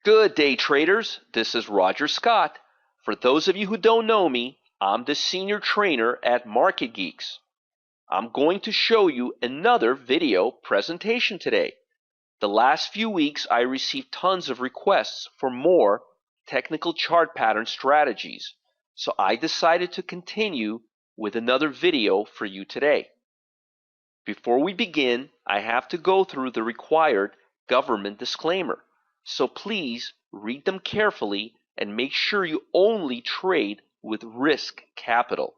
Good day, traders. This is Roger Scott. For those of you who don't know me, I'm the senior trainer at Market Geeks. I'm going to show you another video presentation today. The last few weeks, I received tons of requests for more technical chart pattern strategies, so I decided to continue with another video for you today. Before we begin, I have to go through the required government disclaimer. So please read them carefully and make sure you only trade with risk capital.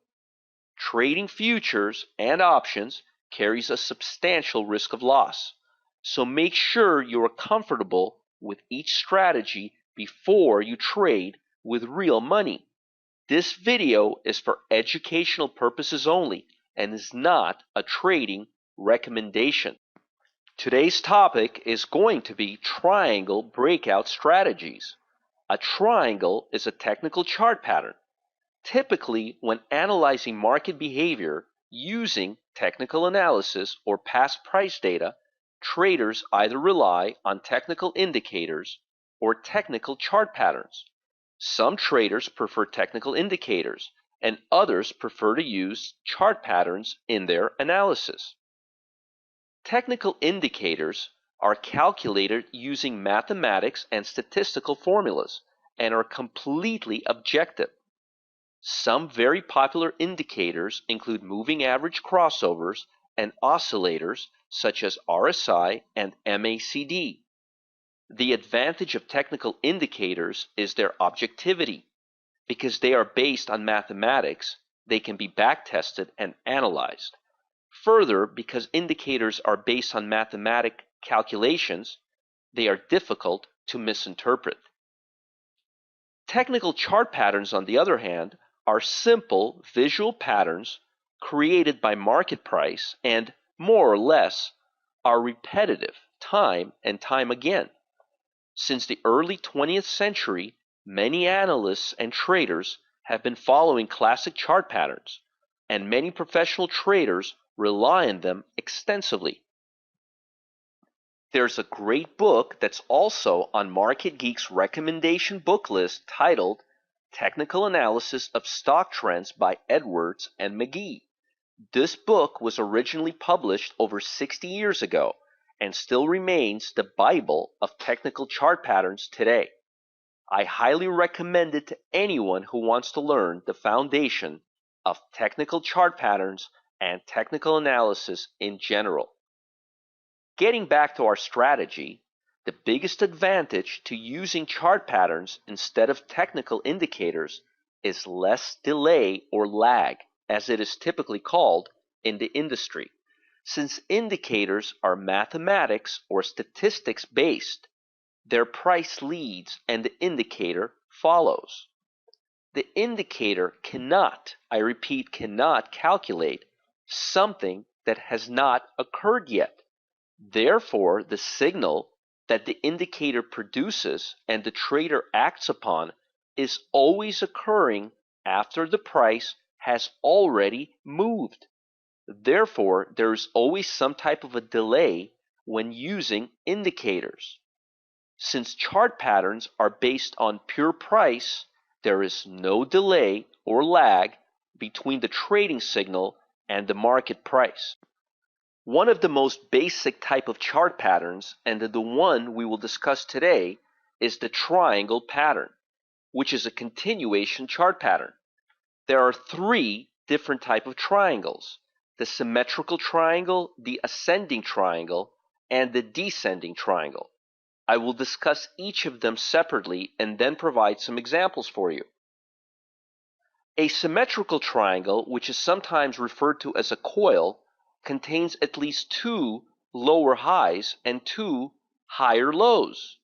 Trading futures and options carries a substantial risk of loss. So make sure you are comfortable with each strategy before you trade with real money. This video is for educational purposes only and is not a trading recommendation. Today's topic is going to be triangle breakout strategies. A triangle is a technical chart pattern. Typically, when analyzing market behavior using technical analysis or past price data, traders either rely on technical indicators or technical chart patterns. Some traders prefer technical indicators, and others prefer to use chart patterns in their analysis. Technical indicators are calculated using mathematics and statistical formulas and are completely objective. Some very popular indicators include moving average crossovers and oscillators such as RSI and MACD. The advantage of technical indicators is their objectivity. Because they are based on mathematics, they can be backtested and analyzed. Further, because indicators are based on mathematic calculations, they are difficult to misinterpret. Technical chart patterns, on the other hand, are simple visual patterns created by market price and, more or less, are repetitive time and time again. Since the early 20th century, many analysts and traders have been following classic chart patterns, and many professional traders rely on them extensively. There's a great book that's also on Market Geek's recommendation book list titled Technical Analysis of Stock Trends by Edwards and McGee. This book was originally published over 60 years ago and still remains the Bible of technical chart patterns today. I highly recommend it to anyone who wants to learn the foundation of technical chart patterns and technical analysis in general. Getting back to our strategy, the biggest advantage to using chart patterns instead of technical indicators is less delay or lag, as it is typically called in the industry. Since indicators are mathematics or statistics based, their price leads and the indicator follows. The indicator cannot, I repeat, cannot calculate something that has not occurred yet. Therefore, the signal that the indicator produces and the trader acts upon is always occurring after the price has already moved. Therefore, there is always some type of a delay when using indicators. Since chart patterns are based on pure price, there is no delay or lag between the trading signal and the market price. One of the most basic type of chart patterns, and the one we will discuss today, is the triangle pattern, which is a continuation chart pattern. There are three different types of triangles: the symmetrical triangle, the ascending triangle, and the descending triangle. I will discuss each of them separately and then provide some examples for you. A symmetrical triangle, which is sometimes referred to as a coil, contains at least two lower highs and two higher lows.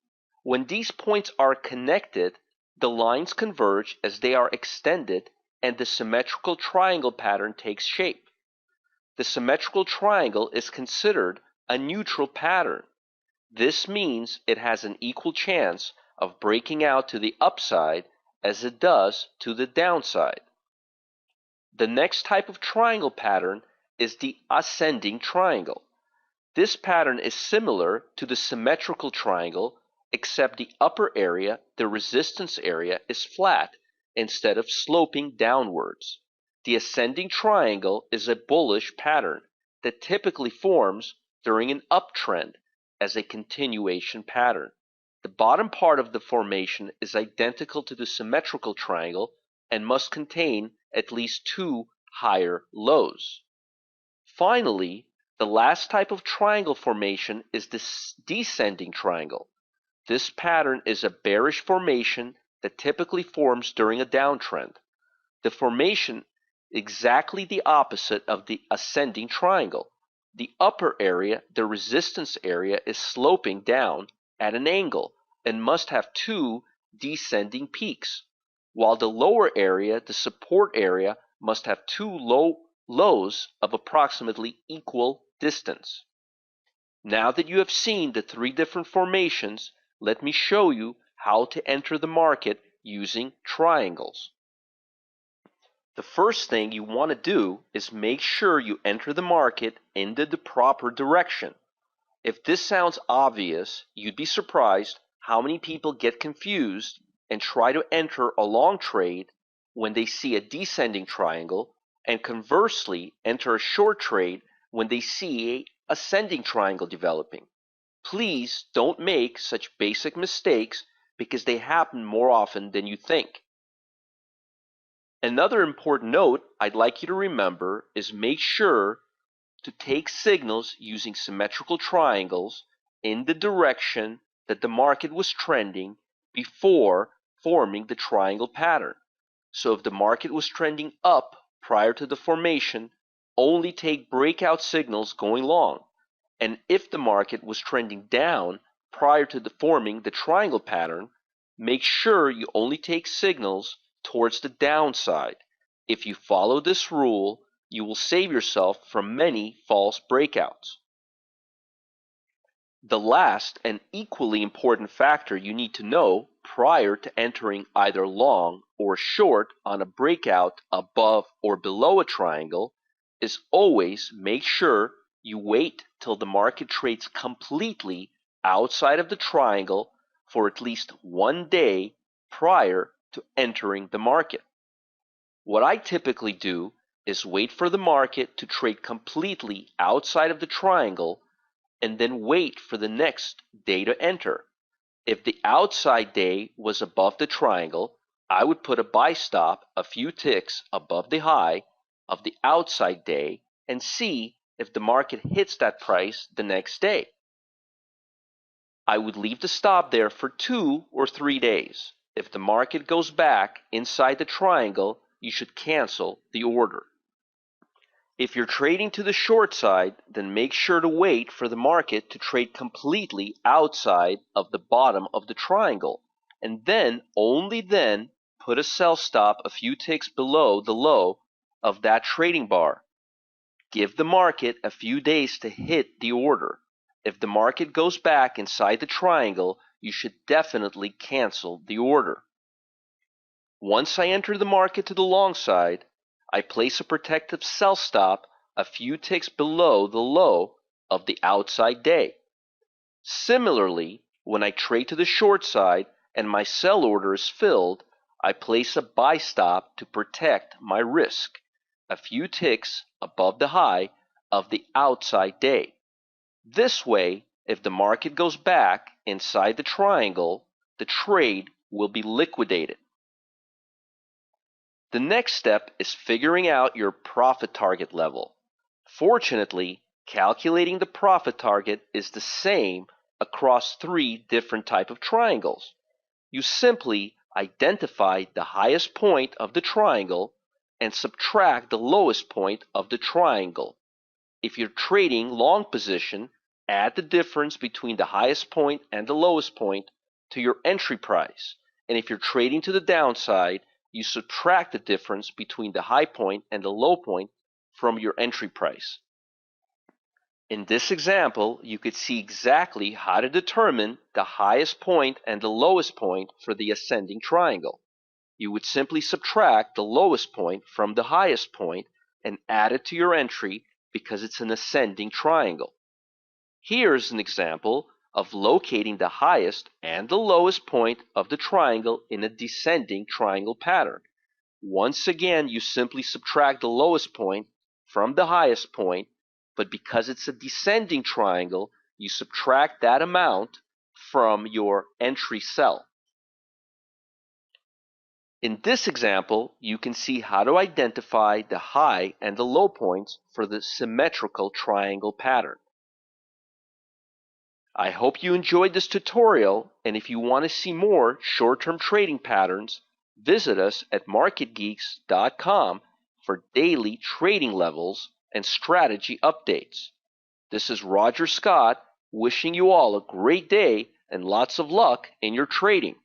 When these points are connected, the lines converge as they are extended and the symmetrical triangle pattern takes shape. The symmetrical triangle is considered a neutral pattern. This means it has an equal chance of breaking out to the upside as it does to the downside. The next type of triangle pattern is the ascending triangle. This pattern is similar to the symmetrical triangle, except the upper area, the resistance area, is flat instead of sloping downwards. The ascending triangle is a bullish pattern that typically forms during an uptrend as a continuation pattern. The bottom part of the formation is identical to the symmetrical triangle and must contain at least two higher lows. Finally, the last type of triangle formation is the descending triangle. This pattern is a bearish formation that typically forms during a downtrend. The formation is exactly the opposite of the ascending triangle. The upper area, the resistance area, is sloping down at an angle and must have two descending peaks, while the lower area, the support area, must have two lows of approximately equal distance. Now that you have seen the three different formations, let me show you how to enter the market using triangles. The first thing you want to do is make sure you enter the market into the proper direction. If this sounds obvious, you'd be surprised how many people get confused and try to enter a long trade when they see a descending triangle, and conversely enter a short trade when they see an ascending triangle developing. Please don't make such basic mistakes because they happen more often than you think. Another important note I'd like you to remember is make sure to take signals using symmetrical triangles in the direction that the market was trending before forming the triangle pattern. So if the market was trending up prior to the formation, only take breakout signals going long. And if the market was trending down prior to forming the triangle pattern, make sure you only take signals towards the downside. If you follow this rule, you will save yourself from many false breakouts. The last and equally important factor you need to know prior to entering either long or short on a breakout above or below a triangle is always make sure you wait till the market trades completely outside of the triangle for at least 1 day prior to entering the market. What I typically do is wait for the market to trade completely outside of the triangle and then wait for the next day to enter. If the outside day was above the triangle, I would put a buy stop a few ticks above the high of the outside day and see if the market hits that price the next day. I would leave the stop there for 2 or 3 days. If the market goes back inside the triangle, you should cancel the order. If you're trading to the short side, then make sure to wait for the market to trade completely outside of the bottom of the triangle, and then, only then, put a sell stop a few ticks below the low of that trading bar. Give the market a few days to hit the order. If the market goes back inside the triangle, you should definitely cancel the order. Once I enter the market to the long side, I place a protective sell stop a few ticks below the low of the outside day. Similarly, when I trade to the short side and my sell order is filled, I place a buy stop to protect my risk, a few ticks above the high of the outside day. This way, if the market goes back inside the triangle, the trade will be liquidated. The next step is figuring out your profit target level. Fortunately, calculating the profit target is the same across 3 different types of triangles. You simply identify the highest point of the triangle and subtract the lowest point of the triangle. If you're trading long position, add the difference between the highest point and the lowest point to your entry price. And if you're trading to the downside, you subtract the difference between the high point and the low point from your entry price. In this example, you could see exactly how to determine the highest point and the lowest point for the ascending triangle. You would simply subtract the lowest point from the highest point and add it to your entry because it's an ascending triangle. Here's an example of locating the highest and the lowest point of the triangle in a descending triangle pattern. Once again, you simply subtract the lowest point from the highest point, but because it's a descending triangle, you subtract that amount from your entry cell. In this example, you can see how to identify the high and the low points for the symmetrical triangle pattern. I hope you enjoyed this tutorial, and if you want to see more short-term trading patterns, visit us at MarketGeeks.com for daily trading levels and strategy updates. This is Roger Scott wishing you all a great day and lots of luck in your trading.